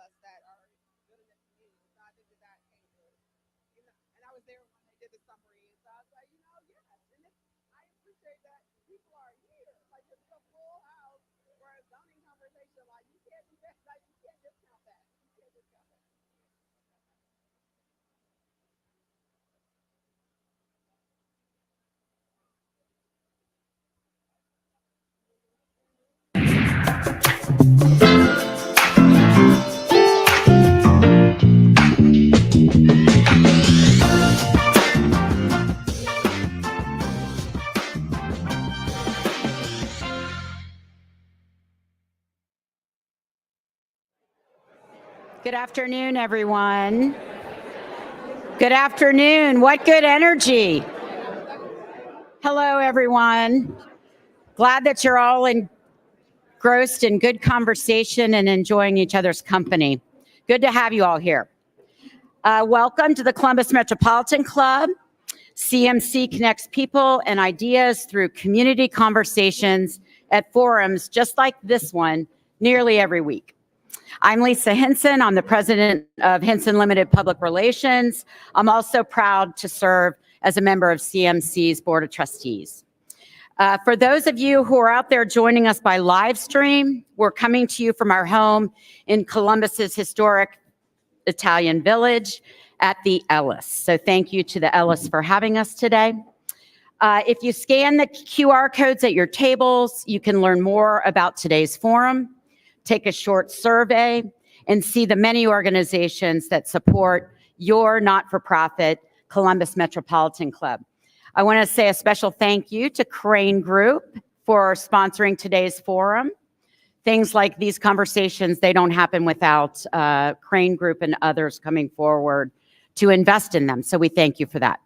us that are good in the community. So I think that came through. And I was there when they did the summary. So I was like, yes. And I appreciate that people are here. Like, it's a full house for a zoning conversation. Like, you can't discount that. You can't discount that. Good afternoon, everyone. Good afternoon. What good energy. Hello, everyone. Glad that you're all engrossed in good conversation and enjoying each other's company. Good to have you all here. Welcome to the Columbus Metropolitan Club. CMC connects people and ideas through community conversations at forums just like this one nearly every week. I'm Lisa Hinson. I'm the president of Hinson Limited Public Relations. I'm also proud to serve as a member of CMC's Board of Trustees. For those of you who are out there joining us by live stream, we're coming to you from our home in Columbus's historic Italian village at the Ellis. So thank you to the Ellis for having us today. If you scan the QR codes at your tables, you can learn more about today's forum, take a short survey, and see the many organizations that support your not-for-profit Columbus Metropolitan Club. I want to say a special thank you to Crane Group for sponsoring today's forum. Things like these conversations, they don't happen without Crane Group and others coming forward to invest in them, so we thank you for that.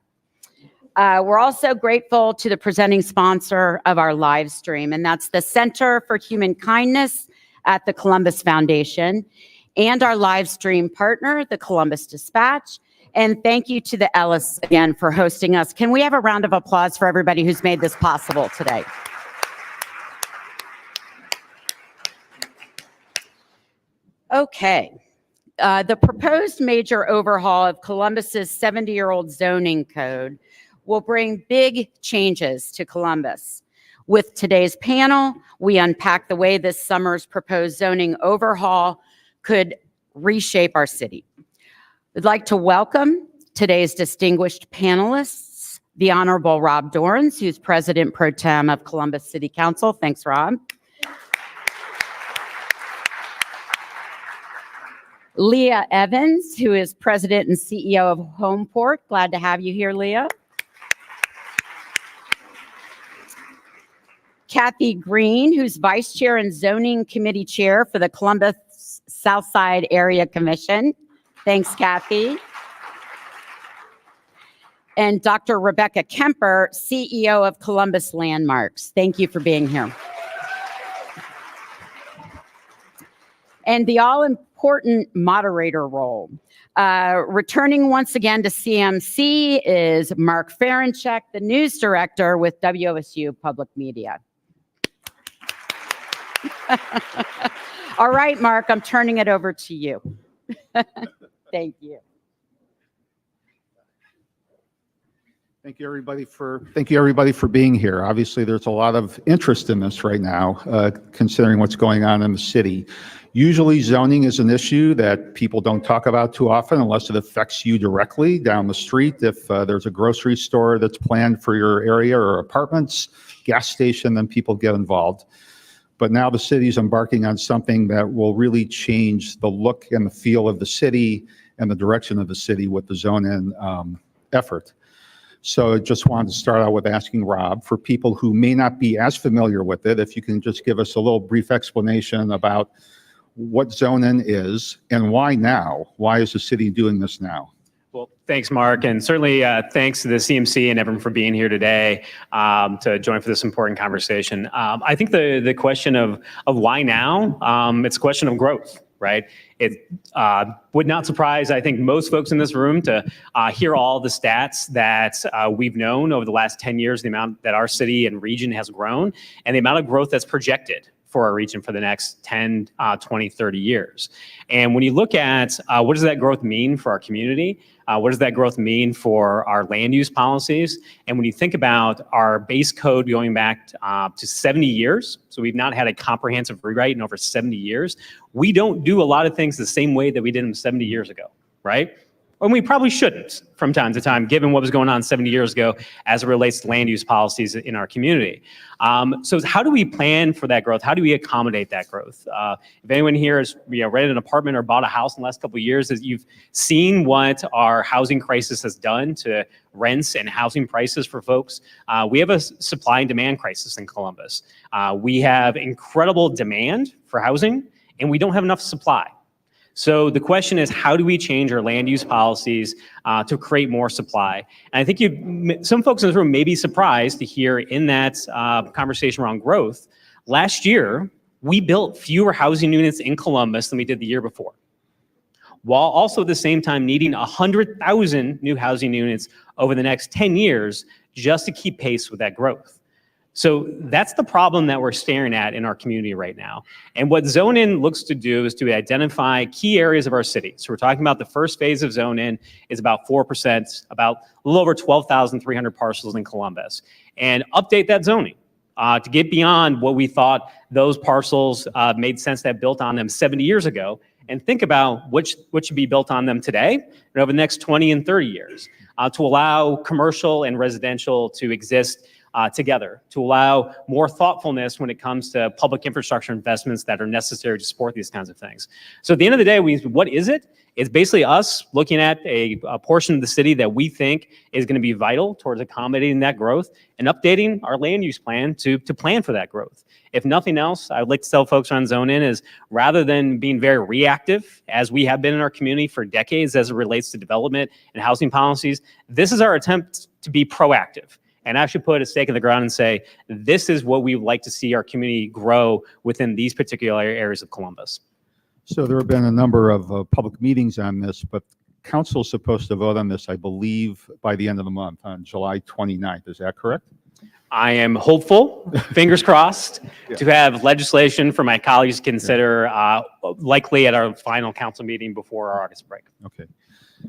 We're also grateful to the presenting sponsor of our live stream, and that's the Center for Human Kindness at the Columbus Foundation, and our live stream partner, the Columbus Dispatch. And thank you to the Ellis again for hosting us. Can we have a round of applause for everybody who's made this possible today? Okay. The proposed major overhaul of Columbus's 70-year-old zoning code will bring big changes to Columbus. With today's panel, we unpack the way this summer's proposed zoning overhaul could reshape our city. I'd like to welcome today's distinguished panelists, the Honorable Rob Dorrance, who's President Pro Tem of Columbus City Council. Thanks, Rob. Leah Evans, who is President and CEO of Homeport. Glad to have you here, Leah. Kathy Green, who's Vice Chair and Zoning Committee Chair for the Columbus Southside Area Commission. Thanks, Kathy. And Dr. Rebecca Kemper, CEO of Columbus Landmarks. Thank you for being here. And the all-important moderator role. Returning once again to CMC is Mark Ferenchek, the news director with WOSU Public Media. All right, Mark, I'm turning it over to you. Thank you. Thank you, everybody, for being here. Obviously, there's a lot of interest in this right now, considering what's going on in the city. Usually, zoning is an issue that people don't talk about too often unless it affects you directly down the street. If there's a grocery store that's planned for your area or apartments, gas station, then people get involved. But now the city's embarking on something that will really change the look and the feel of the city and the direction of the city with the zone-in effort. So I just wanted to start out with asking Rob, for people who may not be as familiar with it, if you can just give us a little brief explanation about what zone-in is and why now? Why is the city doing this now? Well, thanks, Mark, and certainly thanks to the CMC and everyone for being here today to join for this important conversation. I think the question of why now, it's a question of growth, right? It would not surprise, I think, most folks in this room to hear all the stats that we've known over the last 10 years, the amount that our city and region has grown, and the amount of growth that's projected for our region for the next 10, 20, 30 years. And when you look at what does that growth mean for our community, what does that growth mean for our land use policies? And when you think about our base code going back to 70 years, so we've not had a comprehensive rewrite in over 70 years, we don't do a lot of things the same way that we did them 70 years ago, right? And we probably shouldn't from time to time, given what was going on 70 years ago as it relates to land use policies in our community. So how do we plan for that growth? How do we accommodate that growth? If anyone here has rented an apartment or bought a house in the last couple of years, you've seen what our housing crisis has done to rents and housing prices for folks. We have a supply and demand crisis in Columbus. We have incredible demand for housing, and we don't have enough supply. So the question is, how do we change our land use policies to create more supply? And I think some folks in this room may be surprised to hear in that conversation around growth. Last year, we built fewer housing units in Columbus than we did the year before, while also at the same time needing 100,000 new housing units over the next 10 years just to keep pace with that growth. So that's the problem that we're staring at in our community right now. And what Zone In looks to do is to identify key areas of our city. So we're talking about the first phase of Zone In is about 4%, about a little over 12,300 parcels in Columbus, and update that zoning to get beyond what we thought those parcels made sense that built on them 70 years ago, and think about what should be built on them today and over the next 20 and 30 years to allow commercial and residential to exist together, to allow more thoughtfulness when it comes to public infrastructure investments that are necessary to support these kinds of things. So at the end of the day, what is it? It's basically us looking at a portion of the city that we think is going to be vital towards accommodating that growth and updating our land use plan to plan for that growth. If nothing else, I would like to tell folks on Zone In is rather than being very reactive, as we have been in our community for decades as it relates to development and housing policies, this is our attempt to be proactive and actually put a stake in the ground and say, this is what we would like to see our community grow within these particular areas of Columbus. So there have been a number of public meetings on this, but council is supposed to vote on this, I believe, by the end of the month on July 29th. Is that correct? I am hopeful, fingers crossed, to have legislation for my colleagues to consider likely at our final council meeting before our August break. Okay.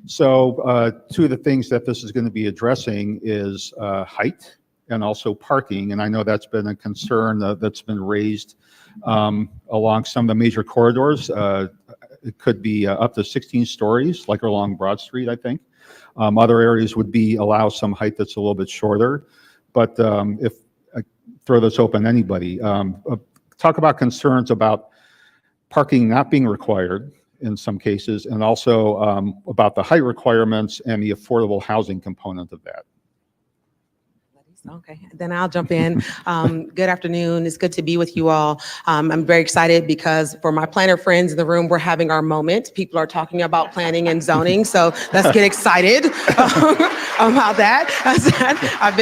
So two of the things that this is going to be addressing is height and also parking. And I know that's been a concern that's been raised along some of the major corridors. It could be up to 16 stories, like along Broad Street, I think. Other areas would allow some height that's a little bit shorter. But if I throw this open to anybody, talk about concerns about parking not being required in some cases, and also about the height requirements and the affordable housing component of that. Okay, then I'll jump in. Good afternoon. It's good to be with you all. I'm very excited because for my planner friends in the room, we're having our moment. People are talking about planning and zoning, so let's get excited about that. I've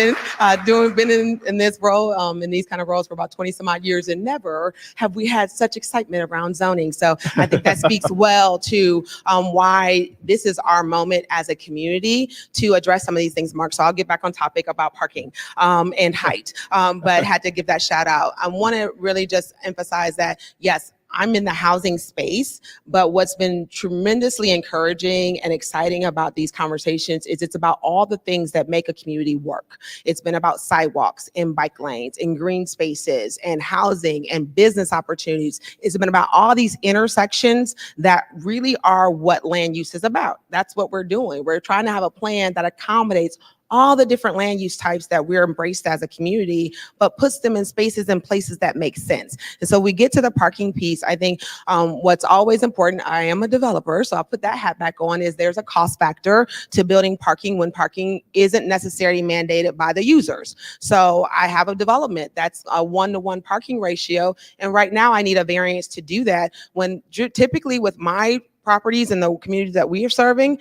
been in this role, in these kind of roles for about 20 some odd years, and never have we had such excitement around zoning. So I think that speaks well to why this is our moment as a community to address some of these things, Mark. So I'll get back on topic about parking and height, but had to give that shout out. I want to really just emphasize that, yes, I'm in the housing space, but what's been tremendously encouraging and exciting about these conversations is it's about all the things that make a community work. It's been about sidewalks and bike lanes and green spaces and housing and business opportunities. It's been about all these intersections that really are what land use is about. That's what we're doing. We're trying to have a plan that accommodates all the different land use types that we're embraced as a community, but puts them in spaces and places that make sense. And so we get to the parking piece. I think what's always important, I am a developer, so I'll put that hat back on, is there's a cost factor to building parking when parking isn't necessarily mandated by the users. So I have a development that's a 1-to-1 parking ratio. And right now I need a variance to do that when typically with my properties and the communities that we are serving,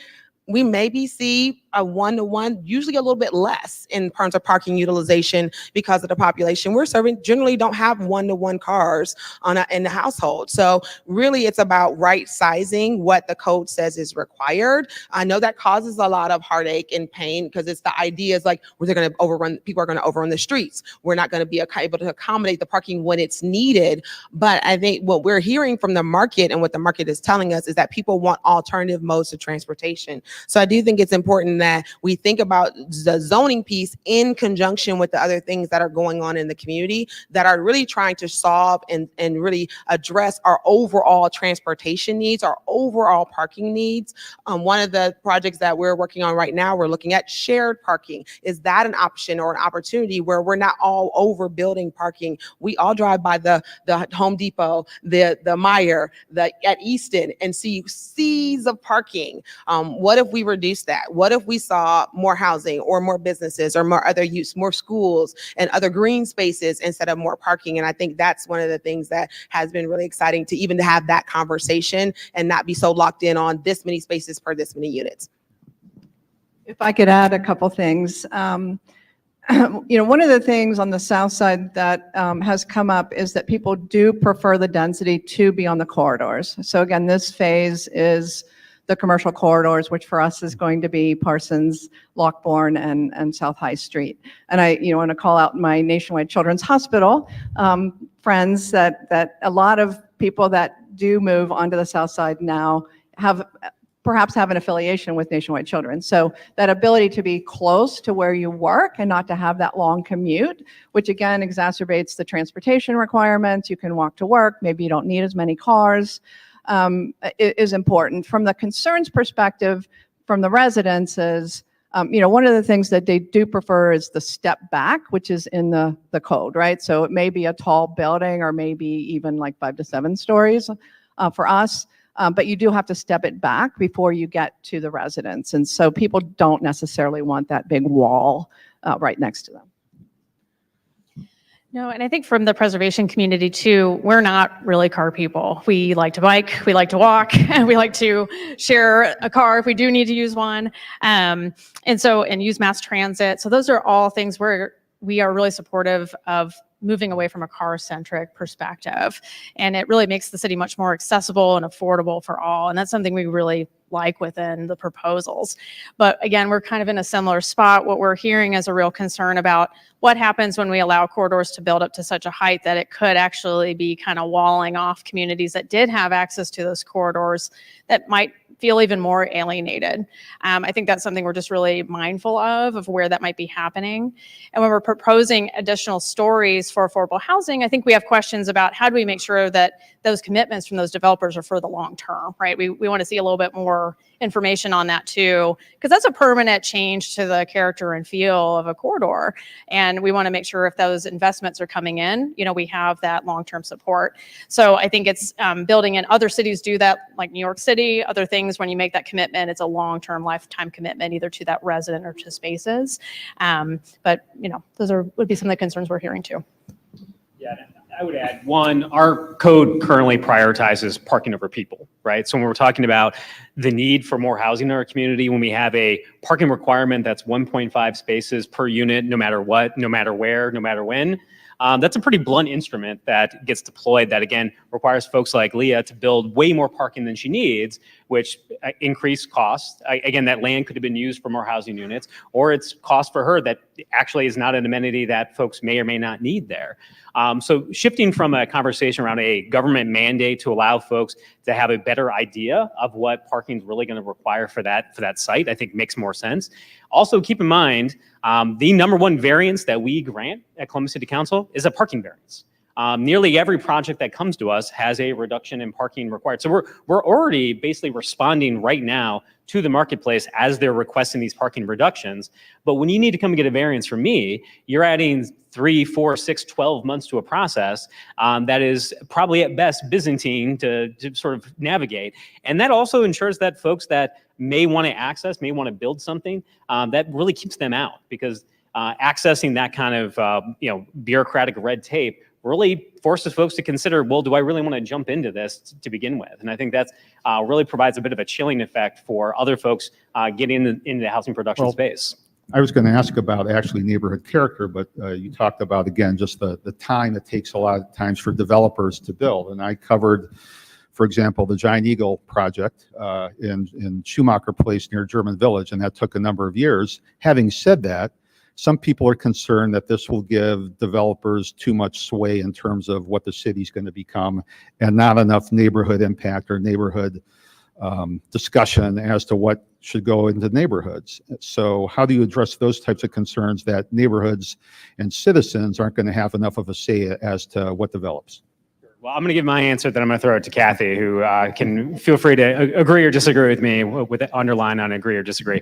we maybe see a 1-to-1, usually a little bit less in terms of parking utilization because of the population we're serving. Generally don't have 1-to-1 cars in the household. So really it's about right sizing what the code says is required. I know that causes a lot of heartache and pain because it's the idea is like, we're going to overrun, people are going to overrun the streets. We're not going to be able to accommodate the parking when it's needed. But I think what we're hearing from the market and what the market is telling us is that people want alternative modes of transportation. So I do think it's important that we think about the zoning piece in conjunction with the other things that are going on in the community that are really trying to solve and really address our overall transportation needs, our overall parking needs. One of the projects that we're working on right now, we're looking at shared parking. Is that an option or an opportunity where we're not all overbuilding parking? We all drive by the Home Depot, the Meijer, at Easton and see seas of parking. What if we reduce that? What if we saw more housing or more businesses or more other use, more schools and other green spaces instead of more parking? And I think that's one of the things that has been really exciting to even to have that conversation and not be so locked in on this many spaces per this many units. If I could add a couple things. One of the things on the south side that has come up is that people do prefer the density to be on the corridors. So again, this phase is the commercial corridors, which for us is going to be Parsons, Lockbourne, and South High Street. And I want to call out my Nationwide Children's Hospital friends that a lot of people that do move onto the south side now perhaps have an affiliation with Nationwide Children. So that ability to be close to where you work and not to have that long commute, which again exacerbates the transportation requirements. You can walk to work, maybe you don't need as many cars, is important. From the concerns perspective, from the residents is, one of the things that they do prefer is the step back, which is in the code, right? So it may be a tall building or maybe even like 5 to 7 stories for us. But you do have to step it back before you get to the residents. And so people don't necessarily want that big wall right next to them. No, and I think from the preservation community too, we're not really car people. We like to bike, we like to walk, and we like to share a car if we do need to use one, and use mass transit. So those are all things where we are really supportive of moving away from a car-centric perspective. And it really makes the city much more accessible and affordable for all. And that's something we really like within the proposals. But again, we're kind of in a similar spot. What we're hearing is a real concern about what happens when we allow corridors to build up to such a height that it could actually be kind of walling off communities that did have access to those corridors that might feel even more alienated. I think that's something we're just really mindful of where that might be happening. And when we're proposing additional stories for affordable housing, I think we have questions about how do we make sure that those commitments from those developers are for the long term, right? We want to see a little bit more information on that too, because that's a permanent change to the character and feel of a corridor. And we want to make sure if those investments are coming in, we have that long-term support. So I think it's building in. Other cities do that, like New York City, other things. When you make that commitment, it's a long-term lifetime commitment, either to that resident or to spaces. But those would be some of the concerns we're hearing too. Yeah, I would add one, our code currently prioritizes parking over people, right? So when we're talking about the need for more housing in our community, when we have a parking requirement that's 1.5 spaces per unit, no matter what, no matter where, no matter when, that's a pretty blunt instrument that gets deployed that, again, requires folks like Leah to build way more parking than she needs, which increase costs. Again, that land could have been used for more housing units, or it's cost for her that actually is not an amenity that folks may or may not need there. So shifting from a conversation around a government mandate to allow folks to have a better idea of what parking is really going to require for that site, I think makes more sense. Also, keep in mind, the number one variance that we grant at Columbus City Council is a parking variance. Nearly every project that comes to us has a reduction in parking required. So we're already basically responding right now to the marketplace as they're requesting these parking reductions. But when you need to come and get a variance from me, you're adding 3, 4, 6, 12 months to a process that is probably at best Byzantine to sort of navigate. And that also ensures that folks that may want to access, may want to build something, that really keeps them out, because accessing that kind of bureaucratic red tape really forces folks to consider, well, do I really want to jump into this to begin with? And I think that's really provides a bit of a chilling effect for other folks getting into the housing production space. I was going to ask about actually neighborhood character, but you talked about, again, just the time it takes a lot of times for developers to build. And I covered, for example, the Giant Eagle project in Schumacher Place near German Village, and that took a number of years. Having said that, some people are concerned that this will give developers too much sway in terms of what the city's going to become and not enough neighborhood impact or neighborhood discussion as to what should go into neighborhoods. So how do you address those types of concerns that neighborhoods and citizens aren't going to have enough of a say as to what develops? Well, I'm going to give my answer, then I'm going to throw it to Kathy, who can feel free to agree or disagree with me with the underline on agree or disagree.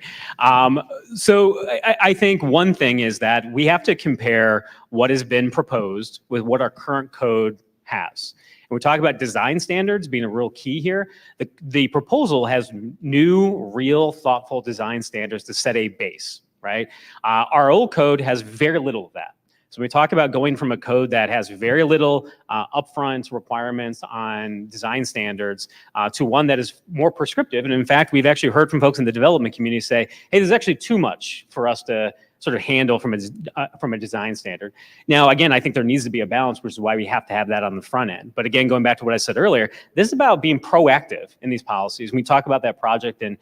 So I think one thing is that we have to compare what has been proposed with what our current code has. And we talk about design standards being a real key here. The proposal has new, real, thoughtful design standards to set a base, right? Our old code has very little of that. So we talk about going from a code that has very little upfront requirements on design standards to one that is more prescriptive. And in fact, we've actually heard from folks in the development community say, hey, there's actually too much for us to sort of handle from a design standard. Now, again, I think there needs to be a balance, which is why we have to have that on the front end. But again, going back to what I said earlier, this is about being proactive in these policies. When we talk about that project in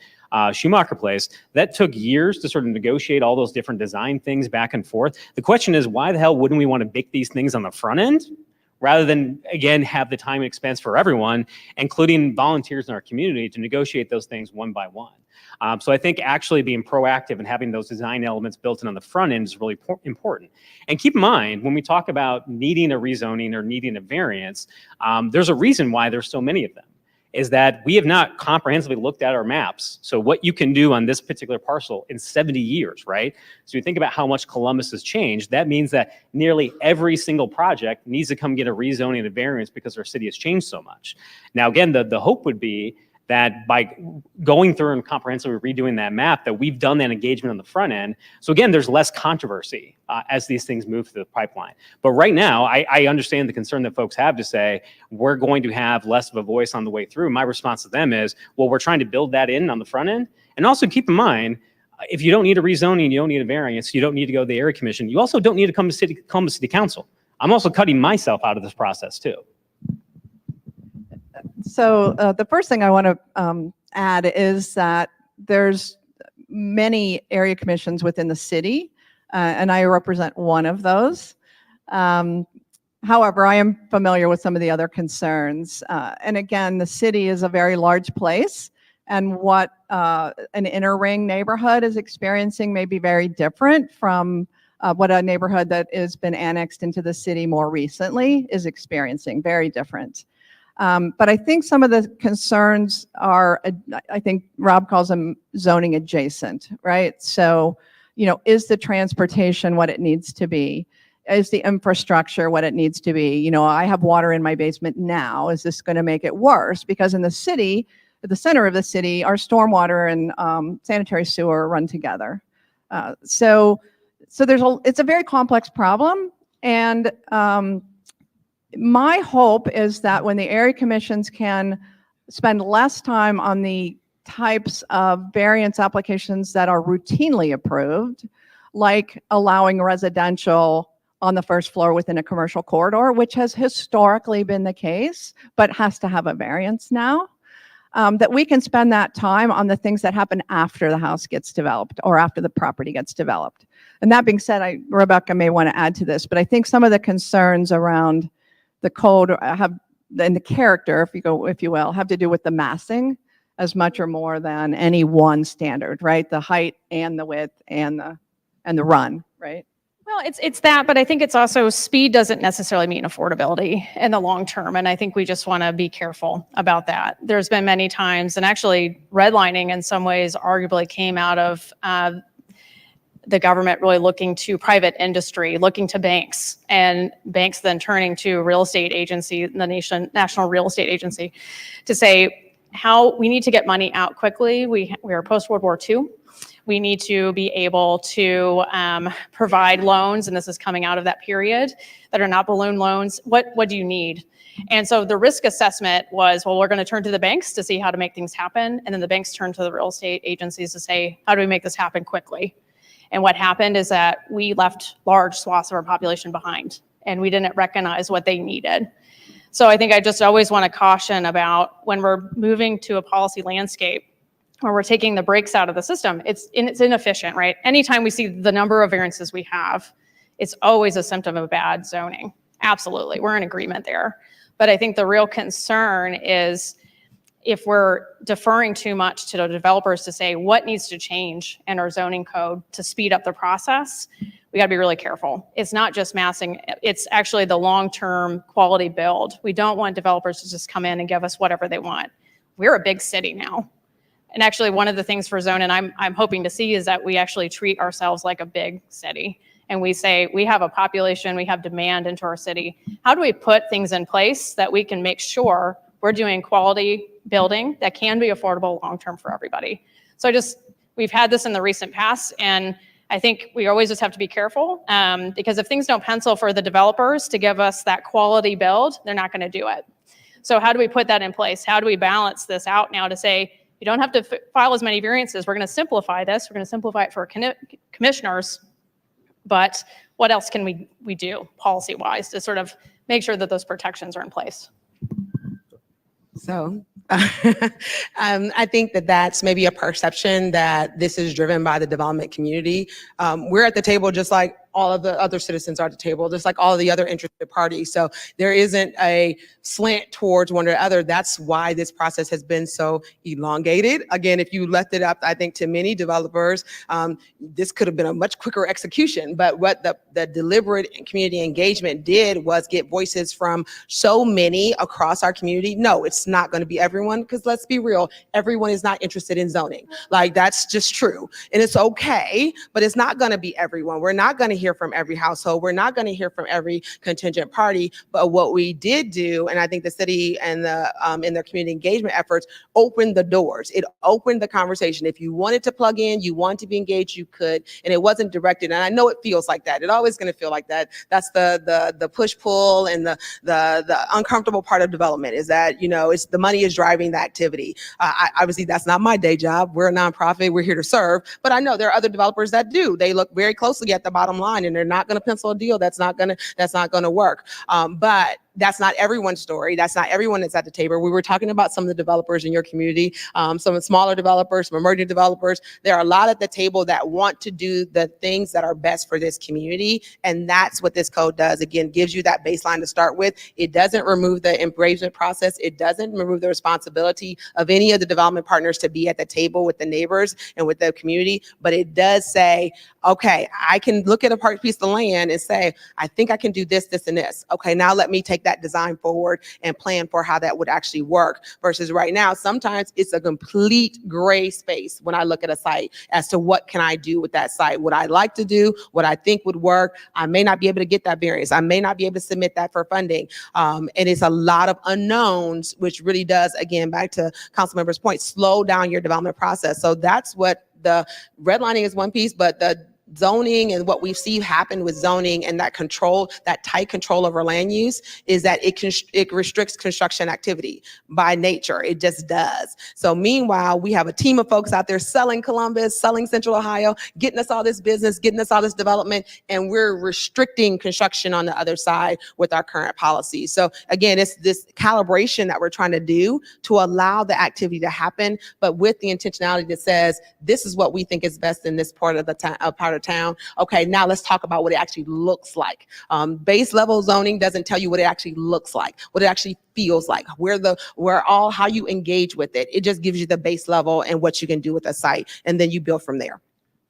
Schumacher Place, that took years to sort of negotiate all those different design things back and forth. The question is, why the hell wouldn't we want to bake these things on the front end rather than, again, have the time and expense for everyone, including volunteers in our community, to negotiate those things one by one? So I think actually being proactive and having those design elements built in on the front end is really important. And keep in mind, when we talk about needing a rezoning or needing a variance, there's a reason why there's so many of them, is that we have not comprehensively looked at our maps. So what you can do on this particular parcel in 70 years, right? So you think about how much Columbus has changed. That means that nearly every single project needs to come get a rezoning and a variance because our city has changed so much. Now, again, the hope would be that by going through and comprehensively redoing that map, that we've done that engagement on the front end. So again, there's less controversy as these things move through the pipeline. But right now, I understand the concern that folks have to say, we're going to have less of a voice on the way through. My response to them is, well, we're trying to build that in on the front end. And also keep in mind, if you don't need a rezoning, you don't need a variance, you don't need to go to the area commission, you also don't need to come to city council. I'm also cutting myself out of this process too. So the first thing I want to add is that there's many area commissions within the city, and I represent one of those. However, I am familiar with some of the other concerns. And again, the city is a very large place, and what an inner ring neighborhood is experiencing may be very different from what a neighborhood that has been annexed into the city more recently is experiencing, very different. But I think some of the concerns are, I think Rob calls them zoning adjacent, right? So, you know, is the transportation what it needs to be? Is the infrastructure what it needs to be? You know, I have water in my basement now. Is this going to make it worse? Because in the city, at the center of the city, our stormwater and sanitary sewer run together. So it's a very complex problem. And my hope is that when the area commissions can spend less time on the types of variance applications that are routinely approved, like allowing residential on the first floor within a commercial corridor, which has historically been the case, but has to have a variance now, that we can spend that time on the things that happen after the house gets developed or after the property gets developed. And that being said, Rebecca may want to add to this, but I think some of the concerns around the code have, and the character, if you will, have to do with the massing as much or more than any one standard, right? The height and the width and the run, right? Well, it's that, but I think it's also speed doesn't necessarily mean affordability in the long term. And I think we just want to be careful about that. There's been many times, and actually redlining in some ways arguably came out of the government really looking to private industry, looking to banks, and banks then turning to real estate agency, the National Real Estate Agency, to say, how we need to get money out quickly. We are post World War II. We need to be able to provide loans, and this is coming out of that period, that are not balloon loans. What do you need? And so the risk assessment was, well, we're going to turn to the banks to see how to make things happen. And then the banks turn to the real estate agencies to say, how do we make this happen quickly? And what happened is that we left large swaths of our population behind, and we didn't recognize what they needed. So I think I just always want to caution about when we're moving to a policy landscape, when we're taking the brakes out of the system, it's inefficient, right? Anytime we see the number of variances we have, it's always a symptom of bad zoning. Absolutely, we're in agreement there. But I think the real concern is if we're deferring too much to the developers to say what needs to change in our zoning code to speed up the process, we gotta be really careful. It's not just massing, it's actually the long-term quality build. We don't want developers to just come in and give us whatever they want. We're a big city now. And actually one of the things for zoning I'm hoping to see is that we actually treat ourselves like a big city. And we say, we have a population, we have demand into our city. How do we put things in place that we can make sure we're doing quality building that can be affordable long-term for everybody? So we've had this in the recent past, and I think we always just have to be careful because if things don't pencil for the developers to give us that quality build, they're not gonna do it. So how do we put that in place? How do we balance this out now to say, you don't have to file as many variances. We're gonna simplify this. We're gonna simplify it for commissioners. But what else can we do policy-wise to sort of make sure that those protections are in place? So I think that that's maybe a perception that this is driven by the development community. We're at the table just like all of the other citizens are at the table, just like all of the other interested parties. So there isn't a slant towards one or the other. That's why this process has been so elongated. Again, if you left it up, I think to many developers, this could have been a much quicker execution. But what the deliberate community engagement did was get voices from so many across our community. No, it's not going to be everyone, because let's be real, everyone is not interested in zoning. Like, that's just true. And it's okay, but it's not going to be everyone. We're not going to hear from every household. We're not going to hear from every contingent party. But what we did do, and I think the city and the in their community engagement efforts opened the doors. It opened the conversation. If you wanted to plug in, you wanted to be engaged, you could, and it wasn't directed. And I know it feels like that. It's always going to feel like that. That's the push pull and the uncomfortable part of development, is that, you know, it's the money is driving the activity. Obviously, that's not my day job. We're a nonprofit. We're here to serve. But I know there are other developers that do. They look very closely at the bottom line, and they're not going to pencil a deal that's not going to work. But that's not everyone's story. That's not everyone that's at the table. We were talking about some of the developers in your community, some smaller developers, some emerging developers. There are a lot at the table that want to do the things that are best for this community. And that's what this code does. Again, gives you that baseline to start with. It doesn't remove the engagement process. It doesn't remove the responsibility of any of the development partners to be at the table with the neighbors and with the community. But it does say, okay, I can look at a piece of land and say, I think I can do this, this, and this. Okay, now let me take that design forward and plan for how that would actually work. Versus right now, sometimes it's a complete gray space when I look at a site as to what can I do with that site, what I like to do, what I think would work. I may not be able to get that variance. I may not be able to submit that for funding. And it's a lot of unknowns, which really does, again, back to council members' point, slow down your development process. So that's what the redlining is one piece, but the zoning and what we see happen with zoning and that control, that tight control over land use, is that it restricts construction activity by nature. It just does. So meanwhile, we have a team of folks out there selling Columbus, selling Central Ohio, getting us all this business, getting us all this development, and we're restricting construction on the other side with our current policies. So again, it's this calibration that we're trying to do to allow the activity to happen, but with the intentionality that says, this is what we think is best in this part of the town. Okay, now let's talk about what it actually looks like. Base level zoning doesn't tell you what it actually looks like, what it actually feels like, how you engage with it. It just gives you the base level and what you can do with a site, and then you build from there.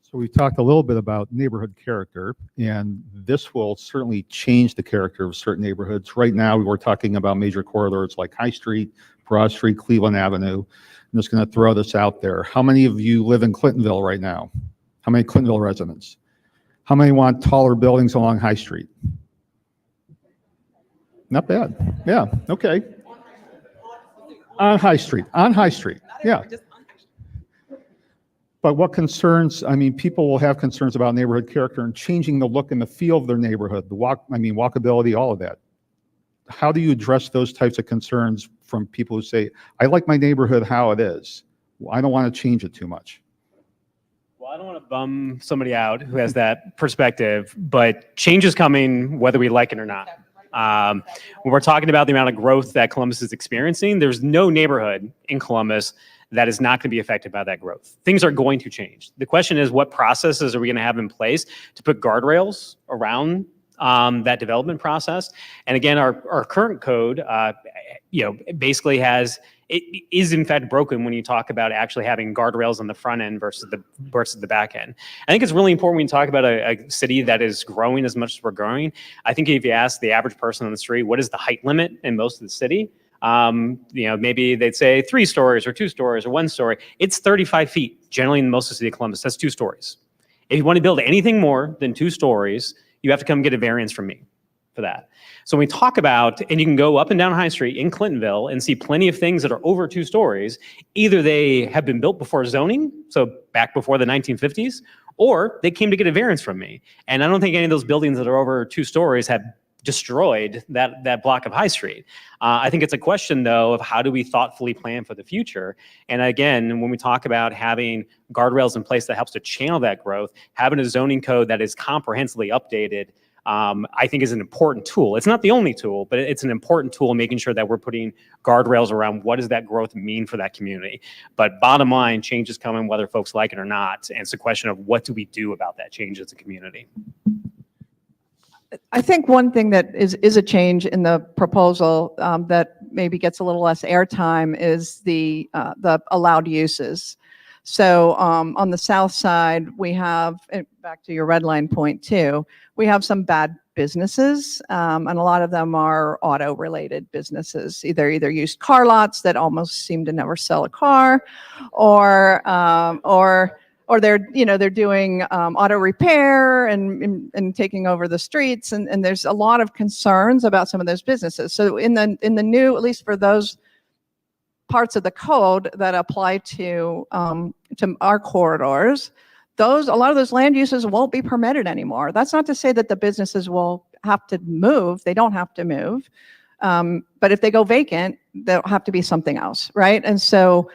So we talked a little bit about neighborhood character, and this will certainly change the character of certain neighborhoods. Right now, we were talking about major corridors like High Street, Broad Street, Cleveland Avenue. I'm just going to throw this out there. How many of you live in Clintonville right now? How many Clintonville residents? How many want taller buildings along High Street? Not bad. Yeah, okay. On High Street, yeah. Just But what concerns, I mean, people will have concerns about neighborhood character and changing the look and the feel of their neighborhood, walkability, all of that. How do you address those types of concerns from people who say, I like my neighborhood how it is. I don't want to change it too much? Well, I don't want to bum somebody out who has that perspective, but change is coming whether we like it or not. When we're talking about the amount of growth that Columbus is experiencing, there's no neighborhood in Columbus that is not going to be affected by that growth. Things are going to change. The question is, what processes are we going to have in place to put guardrails around that development process? And again, our current code, basically it is in fact broken when you talk about actually having guardrails on the front end versus the back end. I think it's really important when you talk about a city that is growing as much as we're growing. I think if you ask the average person on the street, what is the height limit in most of the city? Maybe they'd say 3 stories or 2 stories or 1 story. It's 35 feet, generally in most of the city of Columbus. That's 2 stories. If you want to build anything more than 2 stories, you have to come get a variance from me for that. So when we talk about, and you can go up and down High Street in Clintonville and see plenty of things that are over 2 stories, either they have been built before zoning, so back before the 1950s, or they came to get a variance from me. And I don't think any of those buildings that are over 2 stories have destroyed that block of High Street. I think it's a question, though, of how do we thoughtfully plan for the future? And again, when we talk about having guardrails in place that helps to channel that growth, having a zoning code that is comprehensively updated, I think is an important tool. It's not the only tool, but it's an important tool in making sure that we're putting guardrails around what does that growth mean for that community. But bottom line, change is coming whether folks like it or not. And it's a question of what do we do about that change as a community? I think one thing that is a change in the proposal that maybe gets a little less airtime is the allowed uses. So on the south side, we have, back to your red line point too, we have some bad businesses, and a lot of them are auto-related businesses, either used car lots that almost seem to never sell a car, or they're doing auto repair and taking over the streets, and there's a lot of concerns about some of those businesses. So in the new, at least for those parts of the code that apply to our corridors, a lot of those land uses won't be permitted anymore. That's not to say that the businesses will have to move. They don't have to move. But if they go vacant, there'll have to be something else, right? And so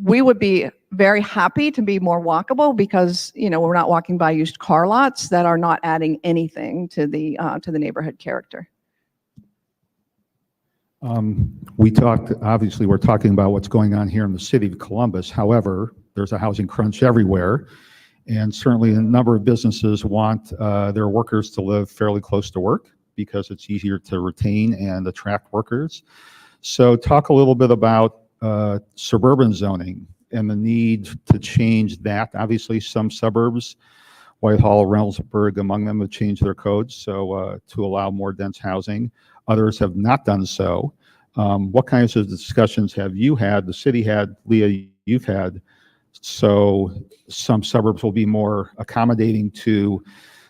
we would be very happy to be more walkable because, we're not walking by used car lots that are not adding anything to the neighborhood character. We're talking about what's going on here in the city of Columbus. However, there's a housing crunch everywhere. And certainly a number of businesses want their workers to live fairly close to work because it's easier to retain and attract workers. So talk a little bit about suburban zoning and the need to change that. Obviously, some suburbs, Whitehall, Reynoldsburg, among them, have changed their codes to allow more dense housing. Others have not done so. What kinds of discussions have you had, the city had, Leah, you've had, so some suburbs will be more accommodating to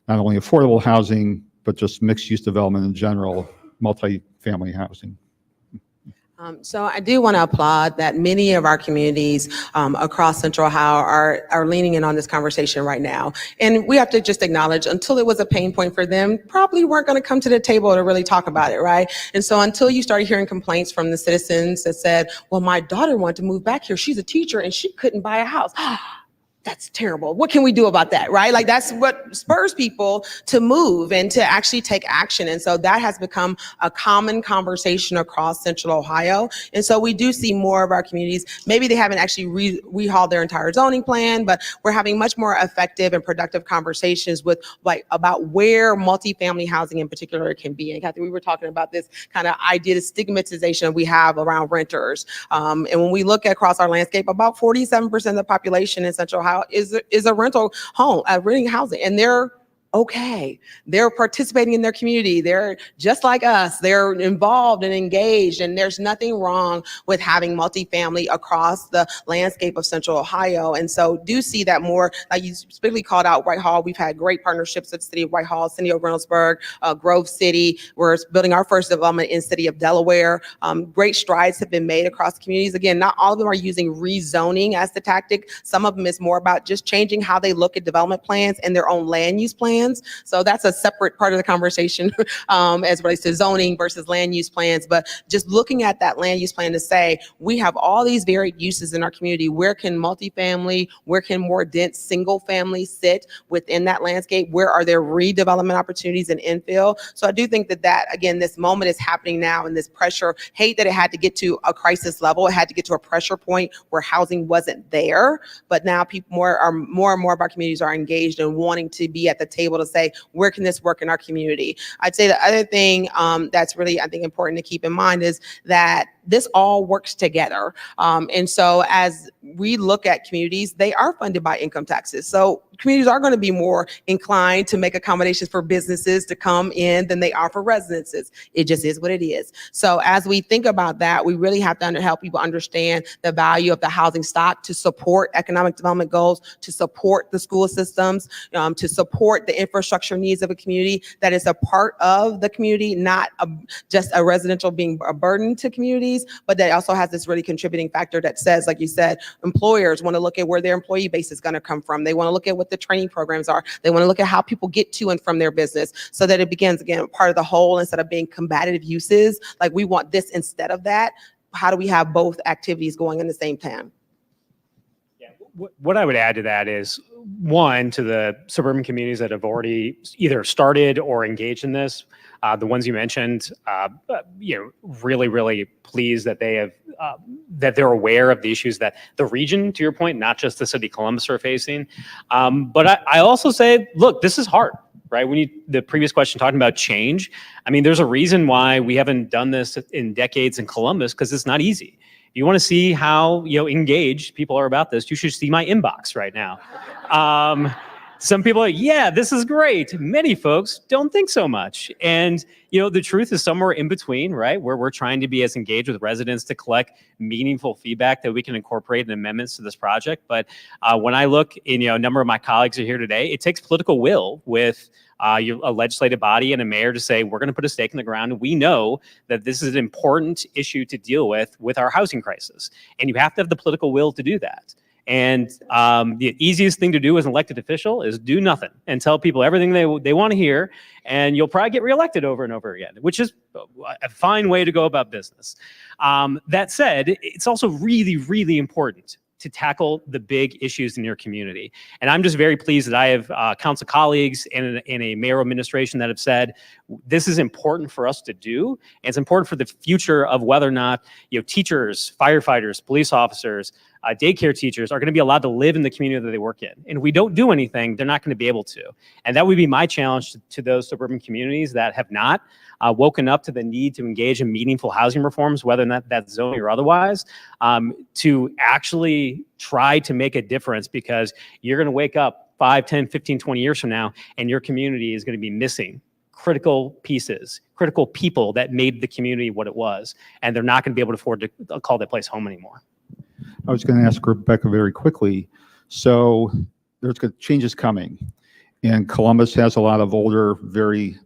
not only affordable housing, but just mixed-use development in general, multi-family housing? So I do want to applaud that many of our communities across Central Ohio are leaning in on this conversation right now. And we have to just acknowledge, until it was a pain point for them, probably weren't going to come to the table to really talk about it, right? And so until you started hearing complaints from the citizens that said, well, my daughter wanted to move back here. She's a teacher and she couldn't buy a house. That's terrible. What can we do about that, right? Like, that's what spurs people to move and to actually take action. And so that has become a common conversation across Central Ohio. And so we do see more of our communities, maybe they haven't actually rehauled their entire zoning plan, but we're having much more effective and productive conversations about where multifamily housing in particular can be. And Kathy, we were talking about this kind of idea of stigmatization we have around renters. And when we look across our landscape, about 47% of the population in Central Ohio is a rental home, renting housing, and they're okay, they're participating in their community. They're just like us. They're involved and engaged, and there's nothing wrong with having multifamily across the landscape of Central Ohio. And so do see that more, like you specifically called out Whitehall. We've had great partnerships with the city of Whitehall, city of Reynoldsburg, Grove City. We're building our first development in city of Delaware. Great strides have been made across communities. Again, not all of them are using rezoning as the tactic. Some of them is more about just changing how they look at development plans and their own land use plans. So that's a separate part of the conversation as it relates to zoning versus land use plans. But just looking at that land use plan to say, we have all these varied uses in our community. Where can multifamily, where can more dense single family sit within that landscape? Where are there redevelopment opportunities and infill? So I do think that, again, this moment is happening now, and this pressure, hate that it had to get to a crisis level. It had to get to a pressure point where housing wasn't there. But now people more and more of our communities are engaged and wanting to be at the table to say, where can this work in our community? I'd say the other thing that's really, I think, important to keep in mind is that this all works together. And so as we look at communities, they are funded by income taxes. So communities are going to be more inclined to make accommodations for businesses to come in than they are for residences. It just is what it is. So as we think about that, we really have to help people understand the value of the housing stock to support economic development goals, to support the school systems, to support the infrastructure needs of a community that is a part of the community, not just a residential being a burden to communities, but that also has this really contributing factor that says, like you said, employers want to look at where their employee base is going to come from. They want to look at what the training programs are. They want to look at how people get to and from their business so that it begins, again, part of the whole instead of being combative uses. Like we want this instead of that. How do we have both activities going in the same time? What I would add to that is, one, to the suburban communities that have already either started or engaged in this, the ones you mentioned, really, really pleased that they have, that they're aware of the issues that the region, to your point, not just the city of Columbus are facing. But I also say, look, this is hard, right? The previous question talking about change, I mean, there's a reason why we haven't done this in decades in Columbus, because it's not easy. You want to see how engaged people are about this, you should see my inbox right now. Some people are, yeah, this is great. Many folks don't think so much. And the truth is somewhere in between, right? Where we're trying to be as engaged with residents to collect meaningful feedback that we can incorporate in amendments to this project. But when I look, a number of my colleagues are here today, it takes political will with a legislative body and a mayor to say, we're going to put a stake in the ground. We know that this is an important issue to deal with our housing crisis. And you have to have the political will to do that. And the easiest thing to do as an elected official is do nothing and tell people everything they want to hear. And you'll probably get reelected over and over again, which is a fine way to go about business. That said, it's also really, really important to tackle the big issues in your community. And I'm just very pleased that I have council colleagues and a mayoral administration that have said, this is important for us to do. And it's important for the future of whether or not teachers, firefighters, police officers, daycare teachers are going to be allowed to live in the community that they work in. And if we don't do anything, they're not going to be able to. And that would be my challenge to those suburban communities that have not woken up to the need to engage in meaningful housing reforms, whether or not that's zoning or otherwise, to actually try to make a difference, because you're going to wake up 5, 10, 15, 20 years from now, and your community is going to be missing critical pieces, critical people that made the community what it was, and they're not going to be able to afford to call that place home anymore. I was going to ask Rebecca very quickly. So there's changes coming, and Columbus has a lot of older, very,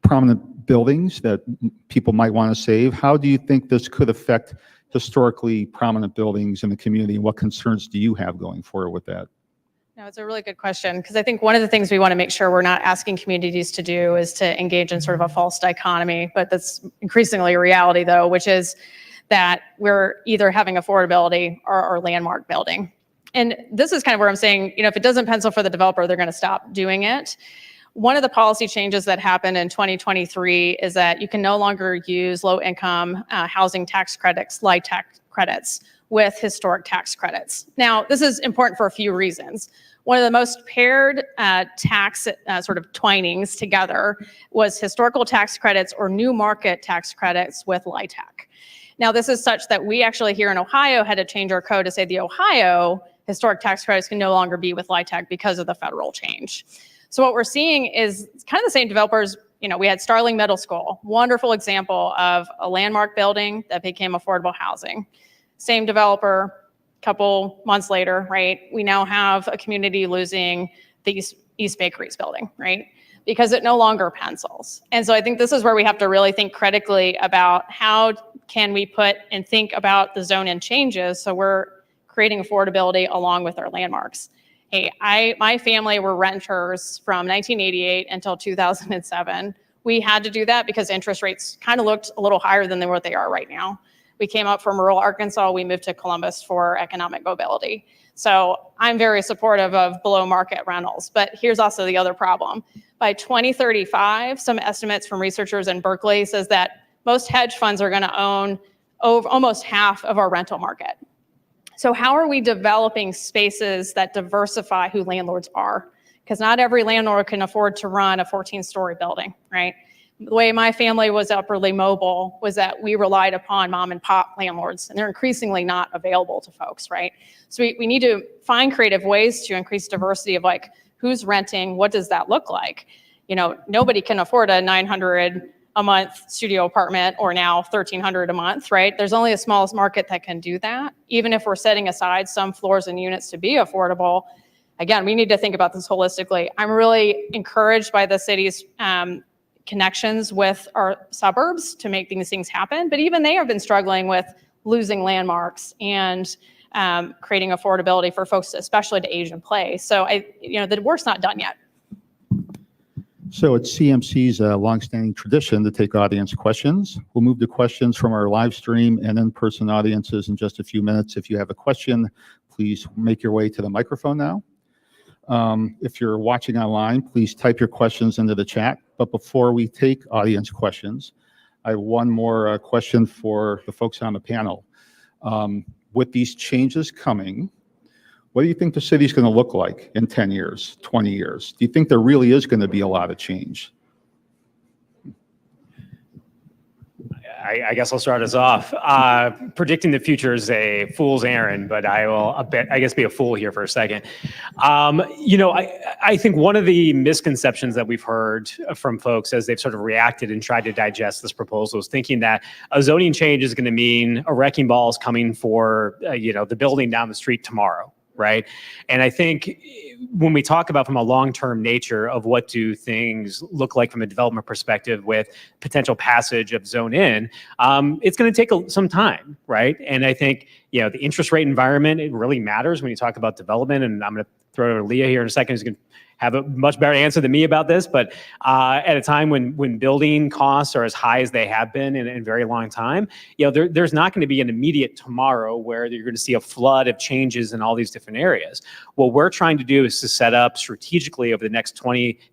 prominent buildings that people might want to save. How do you think this could affect historically prominent buildings in the community? What concerns do you have going forward with that? No, it's a really good question, because I think one of the things we want to make sure we're not asking communities to do is to engage in sort of a false dichotomy, but that's increasingly a reality though, which is that we're either having affordability or landmark building. And this is kind of where I'm saying, if it doesn't pencil for the developer, they're going to stop doing it. One of the policy changes that happened in 2023 is that you can no longer use low-income housing tax credits, LIHTC credits, with historic tax credits. Now, this is important for a few reasons. One of the most paired tax sort of twinings together was historical tax credits or new market tax credits with LIHTC. Now, this is such that we actually here in Ohio had to change our code to say the Ohio historic tax credits can no longer be with LIHTC because of the federal change. So what we're seeing is kind of the same developers. We had Starling Middle School, wonderful example of a landmark building that became affordable housing. Same developer, couple months later, right? We now have a community losing the East Bakeries building, right? Because it no longer pencils. And so I think this is where we have to really think critically about how can we put and think about the zone in changes so we're creating affordability along with our landmarks. Hey, my family were renters from 1988 until 2007. We had to do that because interest rates kind of looked a little higher than what they are right now. We came up from rural Arkansas. We moved to Columbus for economic mobility. So I'm very supportive of below market rentals. But here's also the other problem. By 2035, some estimates from researchers in Berkeley says that most hedge funds are going to own almost half of our rental market. So how are we developing spaces that diversify who landlords are? Because not every landlord can afford to run a 14-story building, right? The way my family was upwardly mobile was that we relied upon mom and pop landlords, and they're increasingly not available to folks, right? So we need to find creative ways to increase diversity of like who's renting, what does that look like? Nobody can afford a $900 a month studio apartment or now $1,300 a month, right? There's only a small market that can do that. Even if we're setting aside some floors and units to be affordable, again, we need to think about this holistically. I'm really encouraged by the city's connections with our suburbs to make these things happen. But even they have been struggling with losing landmarks and creating affordability for folks, especially to age in place. So the work's not done yet. So it's CMC's longstanding tradition to take audience questions. We'll move to questions from our live stream and in-person audiences in just a few minutes. If you have a question, please make your way to the microphone now. If you're watching online, please type your questions into the chat. But before we take audience questions, I have one more question for the folks on the panel. With these changes coming, what do you think the city's going to look like in 10 years, 20 years? Do you think there really is going to be a lot of change? I guess I'll start us off. Predicting the future is a fool's errand, but I will, I guess, be a fool here for a second. I think one of the misconceptions that we've heard from folks as they've sort of reacted and tried to digest this proposal is thinking that a zoning change is going to mean a wrecking ball is coming for, the building down the street tomorrow. Right. And I think when we talk about from a long-term nature of what do things look like from a development perspective with potential passage of zone in, it's going to take some time. Right. And I think, the interest rate environment, it really matters when you talk about development. And I'm going to throw it over to Leah here in a second, who's going to have a much better answer than me about this. But at a time when building costs are as high as they have been in a very long time, there's not going to be an immediate tomorrow where you're going to see a flood of changes in all these different areas. What we're trying to do is to set up strategically over the next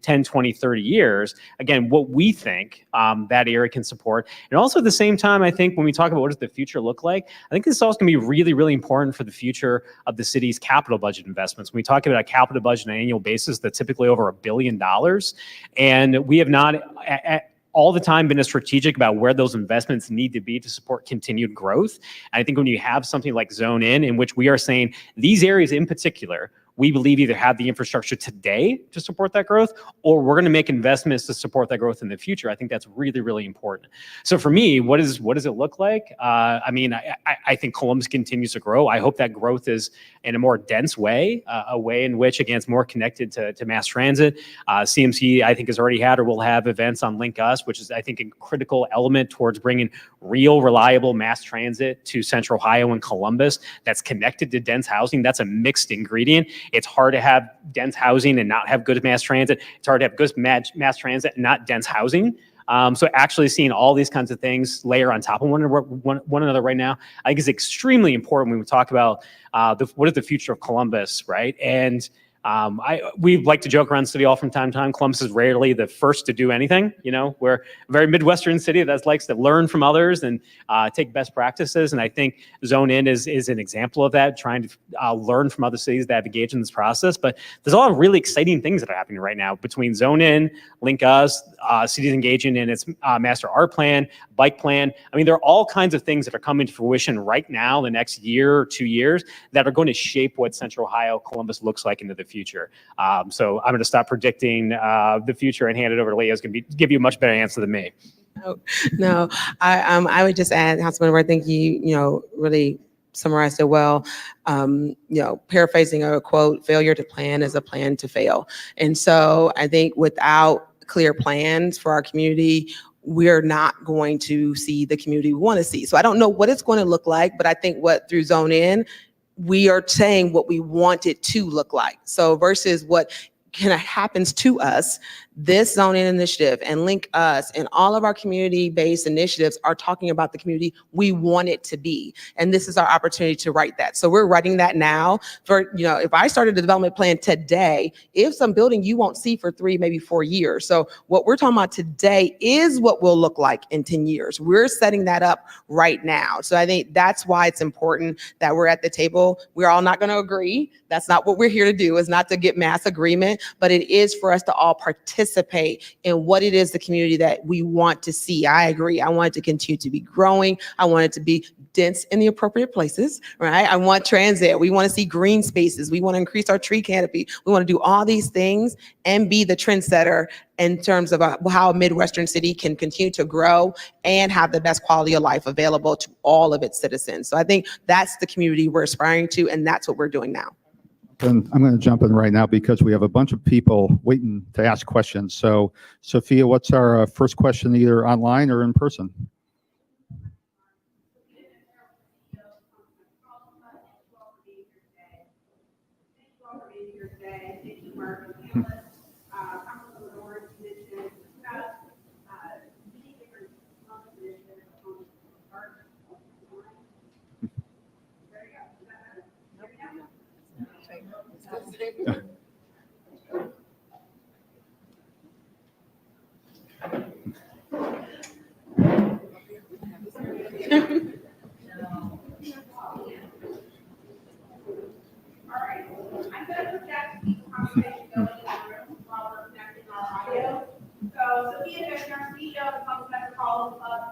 10, 20, 30 years, again, what we think that area can support. And also at the same time, I think when we talk about what does the future look like, I think this is also going to be really, really important for the future of the city's capital budget investments. When we talk about a capital budget on an annual basis, that's typically over $1 billion. And we have not all the time been as strategic about where those investments need to be to support continued growth. And I think when you have something like Zone In which we are saying these areas in particular, we believe either have the infrastructure today to support that growth, or we're going to make investments to support that growth in the future. I think that's really, really important. So for me, what does it look like? I think Columbus continues to grow. I hope that growth is in a more dense way, a way in which, again, it's more connected to mass transit. CMC, I think, has already had or will have events on Link Us, which is, I think, a critical element towards bringing real, reliable mass transit to Central Ohio and Columbus that's connected to dense housing. That's a mixed ingredient. It's hard to have dense housing and not have good mass transit. It's hard to have good mass transit and not dense housing. So actually seeing all these kinds of things layer on top of one another right now, I think is extremely important when we talk about what is the future of Columbus, right? And We like to joke around City Hall from time to time. Columbus is rarely the first to do anything. You know, we're a very Midwestern city that likes to learn from others and take best practices. And I think Zone In is an example of that, trying to learn from other cities that have engaged in this process. But there's a lot of really exciting things that are happening right now between Zone In, Link Us, cities engaging in its master art plan, bike plan. I mean, there are all kinds of things that are coming to fruition right now, the next year or 2 years, that are going to shape what Central Ohio, Columbus looks like into the future. So I'm going to stop predicting the future and hand it over to Leah, who's going to give you a much better answer than me. No, I would just add, Councilmember, I think you really summarized it well. Paraphrasing a quote, failure to plan is a plan to fail. And so I think without clear plans for our community, we're not going to see the community we want to see. So I don't know what it's going to look like, but I think through Zone In, we are saying what we want it to look like. So versus what kind of happens to us, this Zone In initiative and Link Us and all of our community-based initiatives are talking about the community we want it to be. And this is our opportunity to write that. So we're writing that now. If I started a development plan today, if some building you won't see for 3, maybe 4 years. So what we're talking about today is what will look like in 10 years. We're setting that up right now. So I think that's why it's important that we're at the table. We're all not going to agree. That's not what we're here to do, is not to get mass agreement, but it is for us to all participate in what it is the community that we want to see. I agree. I want it to continue to be growing. I want it to be dense in the appropriate places, right? I want transit. We want to see green spaces. We want to increase our tree canopy. We want to do all these things and be the trendsetter in terms of how a Midwestern city can continue to grow and have the best quality of life available to all of its citizens. So I think that's the community we're aspiring to, and that's what we're doing now. And I'm going to jump in right now because we have a bunch of people waiting to ask questions. So, Sophia, what's our first question, either online or in person?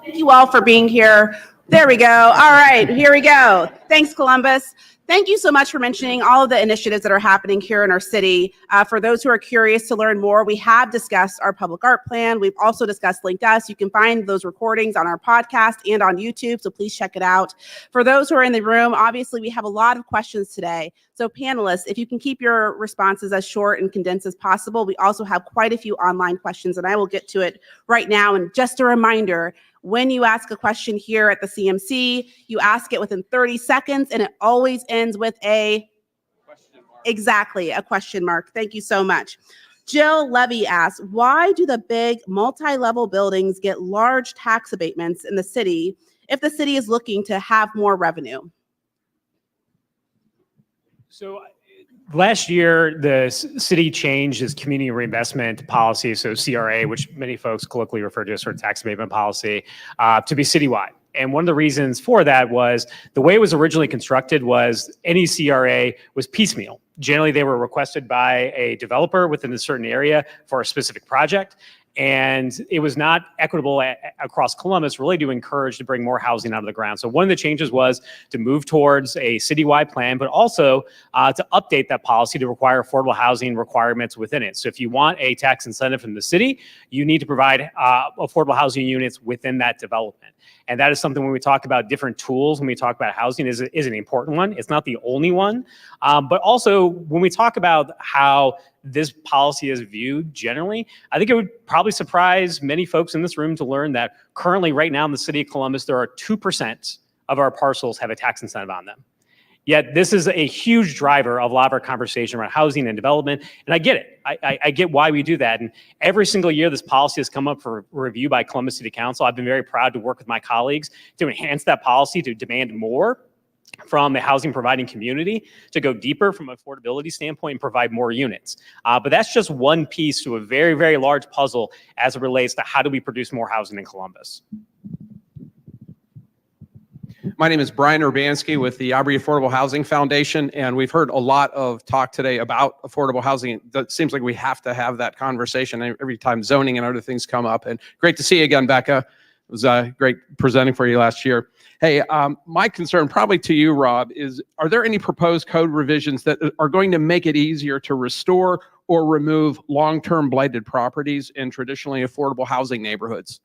Thank you all for being here. There we go. All right, here we go. Thanks, Columbus. Thank you so much for mentioning all of the initiatives that are happening here in our city. For those who are curious to learn more, we have discussed our public art plan. We've also discussed Link Us. You can find those recordings on our podcast and on YouTube, so please check it out. For those who are in the room, obviously we have a lot of questions today. So panelists, if you can keep your responses as short and condensed as possible. We also have quite a few online questions, and I will get to it right now. And just a reminder, when you ask a question here at the CMC, you ask it within 30 seconds, and it always ends with a question mark. Exactly, a question mark. Thank you so much. Jill Levy asks, why do the big multi-level buildings get large tax abatements in the city if the city is looking to have more revenue? So last year, the city changed its community reinvestment policy, so CRA, which many folks colloquially refer to as sort of tax abatement policy, to be citywide. And one of the reasons for that was the way it was originally constructed was any CRA was piecemeal. Generally, they were requested by a developer within a certain area for a specific project. And it was not equitable across Columbus, really to encourage to bring more housing out of the ground. So one of the changes was to move towards a citywide plan, but also to update that policy to require affordable housing requirements within it. So if you want a tax incentive from the city, you need to provide affordable housing units within that development. And that is something when we talk about different tools, when we talk about housing, is an important one. It's not the only one. But also when we talk about how this policy is viewed generally, I think it would probably surprise many folks in this room to learn that currently right now in the city of Columbus, there are 2% of our parcels have a tax incentive on them. Yet this is a huge driver of a lot of our conversation around housing and development. And I get it. I get why we do that. And every single year this policy has come up for review by Columbus City Council. I've been very proud to work with my colleagues to enhance that policy, to demand more. from a housing providing community to go deeper from an affordability standpoint and provide more units. But that's just one piece to a very, very large puzzle as it relates to how do we produce more housing in Columbus. My name is Brian Urbanski with the Aubrey Affordable Housing Foundation, and we've heard a lot of talk today about affordable housing. It seems like we have to have that conversation every time zoning and other things come up. And great to see you again, Becca. It was great presenting for you last year. Hey, my concern probably to you, Rob, is are there any proposed code revisions that are going to make it easier to restore or remove long-term blighted properties in traditionally affordable housing neighborhoods?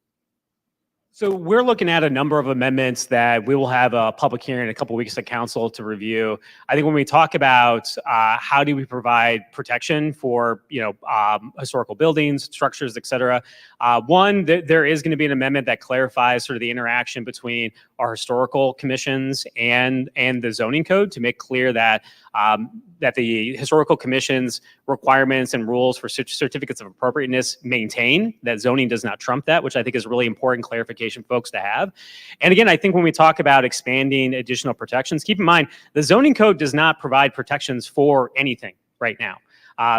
So we're looking at a number of amendments that we will have a public hearing in a couple of weeks at council to review. I think when we talk about how do we provide protection for historical buildings, structures, et cetera, one, there is going to be an amendment that clarifies sort of the interaction between our historical commissions and the zoning code to make clear that that the historical commission's requirements and rules for certificates of appropriateness maintain, that zoning does not trump that, which I think is really important clarification for folks to have. And again, I think when we talk about expanding additional protections, keep in mind, the zoning code does not provide protections for anything right now.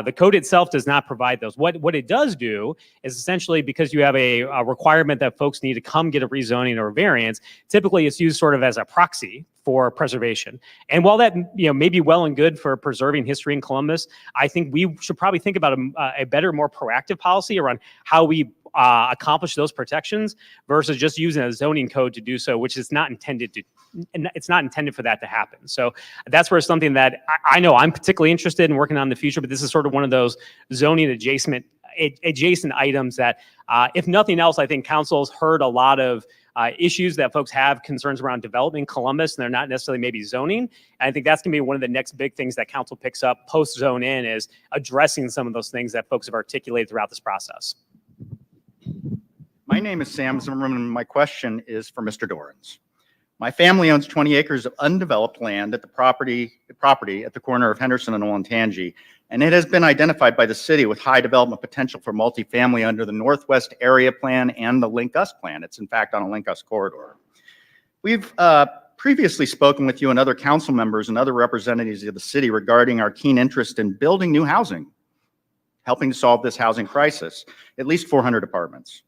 The code itself does not provide those. What it does do is essentially, because you have a requirement that folks need to come get a rezoning or a variance, typically it's used sort of as a proxy for preservation. And while that may be well and good for preserving history in Columbus, I think we should probably think about a better, more proactive policy around how we accomplish those protections versus just using a zoning code to do so, which is not intended to. And it's not intended for that to happen. So that's where something that I know I'm particularly interested in working on in the future, but this is sort of one of those zoning adjacent items that, if nothing else, I think council's heard a lot of issues that folks have concerns around developing Columbus, and they're not necessarily maybe zoning. And I think that's gonna be one of the next big things that council picks up post zone in, is addressing some of those things that folks have articulated throughout this process. My name is Sam Zimmerman, and my question is for Mr. Dorans. My family owns 20 acres of undeveloped land at the property at the corner of Henderson and Olentangy, and it has been identified by the city with high development potential for multifamily under the Northwest Area Plan and the Link-Us Plan. It's in fact on a Link-Us corridor. We've previously spoken with you and other council members and other representatives of the city regarding our keen interest in building new housing, helping to solve this housing crisis, at least 400 apartments.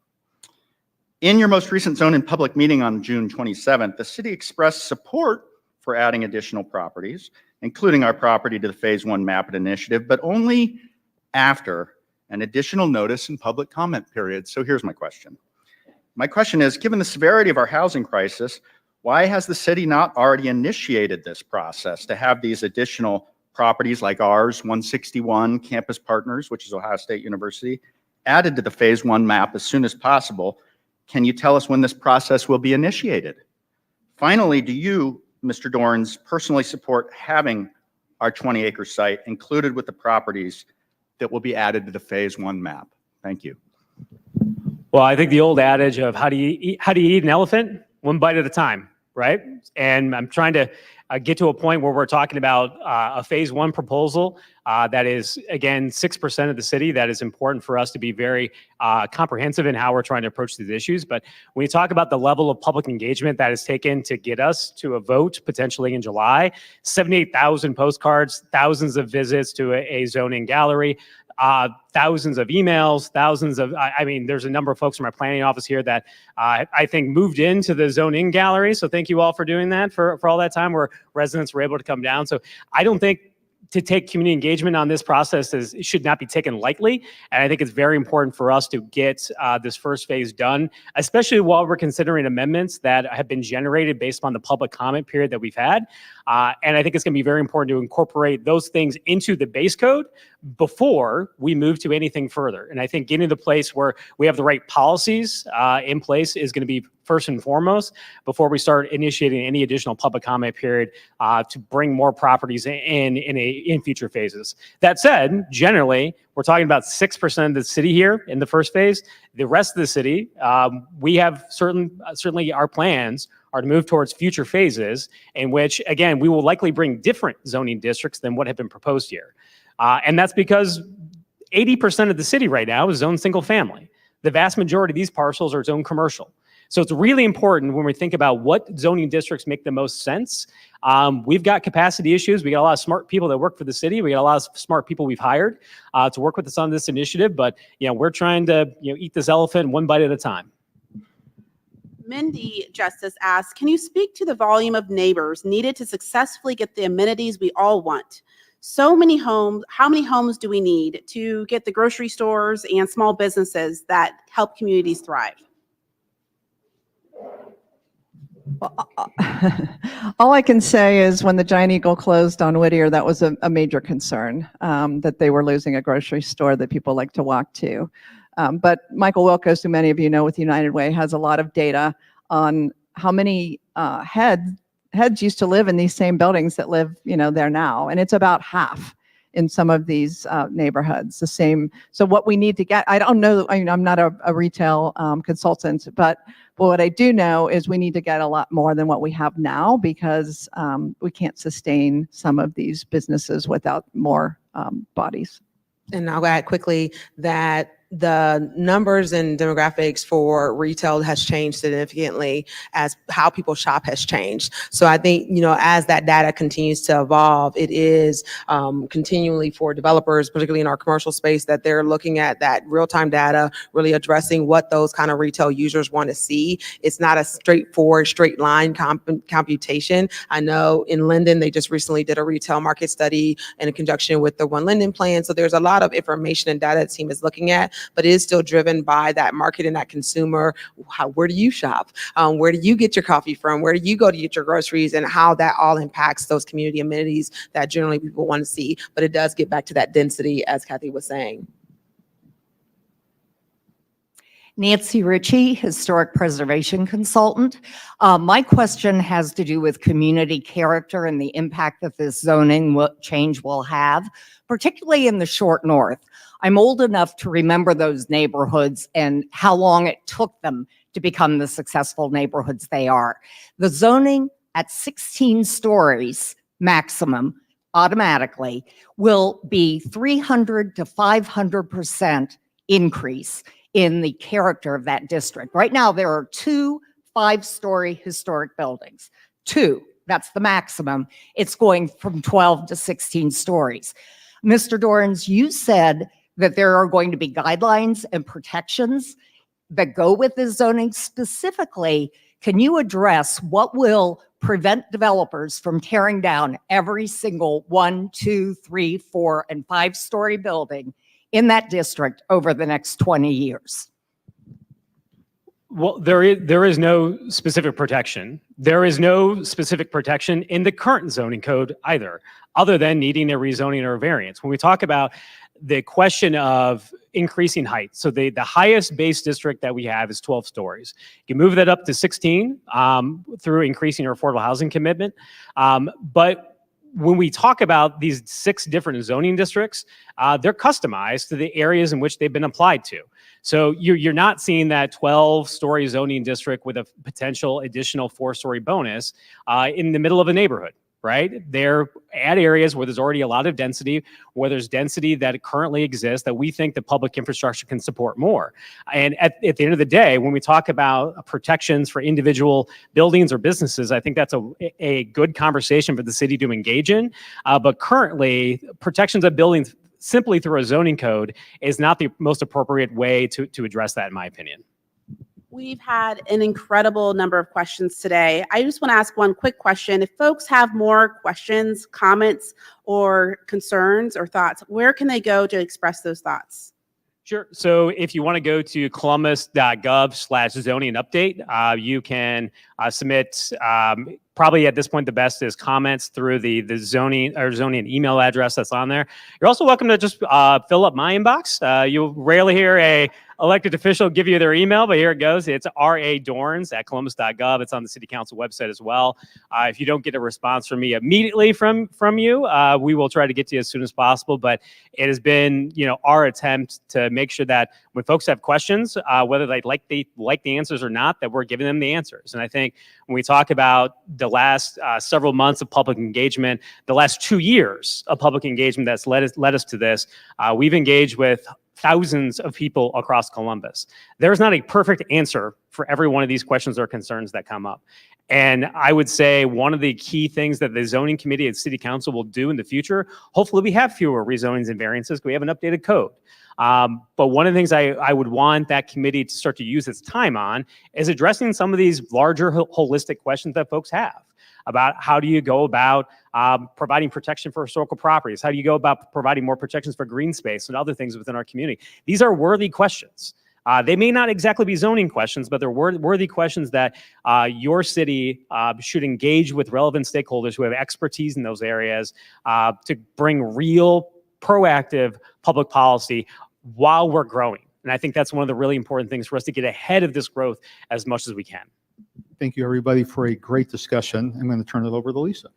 In your most recent zone in public meeting on June 27th, the city expressed support for adding additional properties, including our property to the Phase 1 MAP initiative, but only after an additional notice and public comment period. So here's my question. My question is, given the severity of our housing crisis, why has the city not already initiated this process to have these additional properties like ours, 161 Campus Partners, which is Ohio State University, added to the Phase 1 MAP as soon as possible? Can you tell us when this process will be initiated? Finally, do you, Mr. Dorans, personally support having our 20-acre site included with the properties that will be added to the Phase 1 MAP? Thank you. Well, I think the old adage of how do you eat an elephant? One bite at a time, right? And I'm trying to get to a point where we're talking about a Phase 1 proposal that is, again, 6% of the city. That is important for us to be very comprehensive in how we're trying to approach these issues. But when you talk about the level of public engagement that is taken to get us to a vote potentially in July, 78,000 postcards, thousands of visits to a zoning gallery, thousands of emails, thousands of, I mean, there's a number of folks from our planning office here that I think moved into the zoning gallery. So thank you all for doing that for all that time where residents were able to come down. So I don't think to take community engagement on this process should not be taken lightly. And I think it's very important for us to get this first phase done, especially while we're considering amendments that have been generated based upon the public comment period that we've had. And I think it's going to be very important to incorporate those things into the base code before we move to anything further. And I think getting to the place where we have the right policies in place is going to be first and foremost before we start initiating any additional public comment period to bring more properties in future phases. That said, generally, we're talking about 6% of the city here in the first phase. The rest of the city, we have certainly our plans are to move towards future phases in which, again, we will likely bring different zoning districts than what have been proposed here. And that's because 80% of the city right now is zoned single family. The vast majority of these parcels are zoned commercial. So it's really important when we think about what zoning districts make the most sense. We've got capacity issues. We got a lot of smart people that work for the city. We got a lot of smart people we've hired to work with us on this initiative. But we're trying to eat this elephant one bite at a time. Mindy Justice asks, can you speak to the volume of neighbors needed to successfully get the amenities we all want? So many homes, how many homes do we need to get the grocery stores and small businesses that help communities thrive? All I can say is when the Giant Eagle closed on Whittier, that was a major concern, that they were losing a grocery store that people like to walk to. But Michael Wilkos, who many of you know with United Way, has a lot of data on how many heads used to live in these same buildings that live, there now. And it's about half in some of these neighborhoods, the same. So what we need to get, I don't know, I'm not a retail consultant, but what I do know is we need to get a lot more than what we have now, because we can't sustain some of these businesses without more bodies. And I'll add quickly that the numbers and demographics for retail has changed significantly as how people shop has changed. So I think, as that data continues to evolve, it is continually for developers, particularly in our commercial space, that they're looking at that real-time data, really addressing what those kind of retail users want to see. It's not a straightforward, straight line computation. I know in Linden, they just recently did a retail market study in conjunction with the One Linden plan. So there's a lot of information and data the team is looking at, but it is still driven by that market and that consumer. Where do you shop? Where do you get your coffee from? Where do you go to get your groceries? And how that all impacts those community amenities that generally people want to see. But it does get back to that density, as Kathy was saying. Nancy Ritchie, historic preservation consultant. My question has to do with community character and the impact that this zoning change will have, particularly in the short north. I'm old enough to remember those neighborhoods and how long it took them to become the successful neighborhoods they are. The zoning at 16 stories maximum automatically will be 300 to 500% increase in the character of that district. Right now, there are 2 5-story historic buildings. 2, that's the maximum. It's going from 12 to 16 stories. Mr. Dorans, you said that there are going to be guidelines and protections that go with this zoning. Specifically, can you address what will prevent developers from tearing down every single 1, 2, 3, 4, and 5-story building in that district over the next 20 years? Well, there is no specific protection. There is no specific protection in the current zoning code either, other than needing a rezoning or a variance. When we talk about the question of increasing height, so the highest base district that we have is 12 stories. You can move that up to 16 through increasing our affordable housing commitment. But when we talk about these 6 different zoning districts, they're customized to the areas in which they've been applied to. So you're not seeing that 12-story zoning district with a potential additional 4-story bonus in the middle of a neighborhood, right? They're at areas where there's already a lot of density, where there's density that currently exists that we think the public infrastructure can support more. And at the end of the day, when we talk about protections for individual buildings or businesses, I think that's a good conversation for the city to engage in. But currently, protections of buildings simply through a zoning code is not the most appropriate way to address that, in my opinion. We've had an incredible number of questions today. I just want to ask one quick question. If folks have more questions, comments, or concerns or thoughts, where can they go to express those thoughts? Sure. So if you want to go to columbus.gov/zoning update, you can submit, probably at this point, the best is comments through the zoning email address that's on there. You're also welcome to just fill up my inbox. You'll rarely hear a elected official give you their email, but here it goes. It's radorns@columbus.gov. It's on the city council website as well. If you don't get a response from me immediately from you, we will try to get to you as soon as possible. But it has been, our attempt to make sure that when folks have questions, whether they like the answers or not, that we're giving them the answers. And I think when we talk about the last several months of public engagement, the last 2 years of public engagement that's led us to this, we've engaged with thousands of people across Columbus. There's not a perfect answer for every one of these questions or concerns that come up. And I would say one of the key things that the zoning committee and city council will do in the future, hopefully we have fewer rezonings and variances because we have an updated code. But one of the things I would want that committee to start to use its time on is addressing some of these larger holistic questions that folks have about how do you go about providing protection for historical properties? How do you go about providing more protections for green space and other things within our community? These are worthy questions. They may not exactly be zoning questions, but they're worthy questions that your city should engage with relevant stakeholders who have expertise in those areas to bring real, proactive public policy while we're growing. And I think that's one of the really important things for us to get ahead of this growth as much as we can. Thank you, everybody, for a great discussion. I'm going to turn it over to Lisa.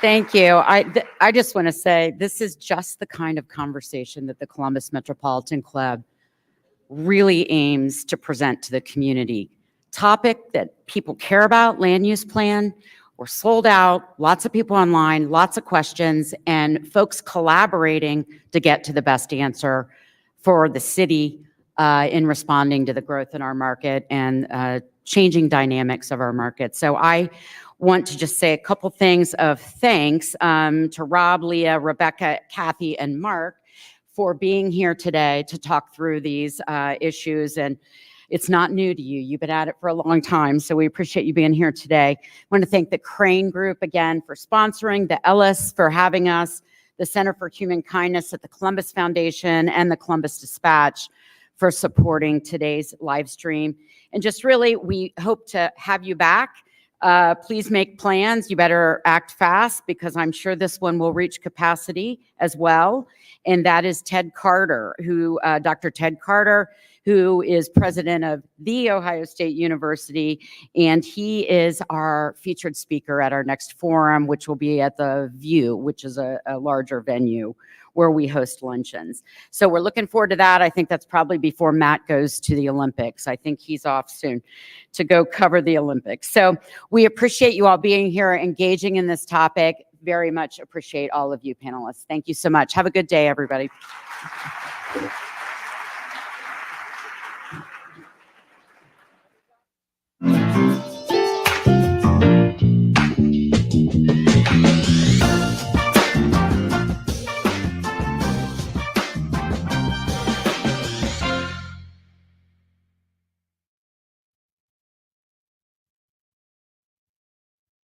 Thank you. I just want to say this is just the kind of conversation that the Columbus Metropolitan Club really aims to present to the community. Topic that people care about, land use plan. We're sold out, lots of people online, lots of questions, and folks collaborating to get to the best answer for the city in responding to the growth in our market and changing dynamics of our market. So I want to just say a couple things of thanks to Rob, Leah, Rebecca, Kathy, and Mark for being here today to talk through these issues. And it's not new to you. You've been at it for a long time, so we appreciate you being here today. I want to thank the Crane Group again for sponsoring, the Ellis for having us, the Center for Human Kindness at the Columbus Foundation, and the Columbus Dispatch for supporting today's live stream. And just really, we hope to have you back. Please make plans. You better act fast because I'm sure this one will reach capacity as well. And that is Ted Carter, Dr. Ted Carter, who is president of The Ohio State University, and he is our featured speaker at our next forum, which will be at the View, which is a larger venue where we host luncheons. So we're looking forward to that. I think that's probably before Matt goes to the Olympics. I think he's off soon to go cover the Olympics. So we appreciate you all being here, engaging in this topic. Very much appreciate all of you panelists. Thank you so much. Have a good day, everybody.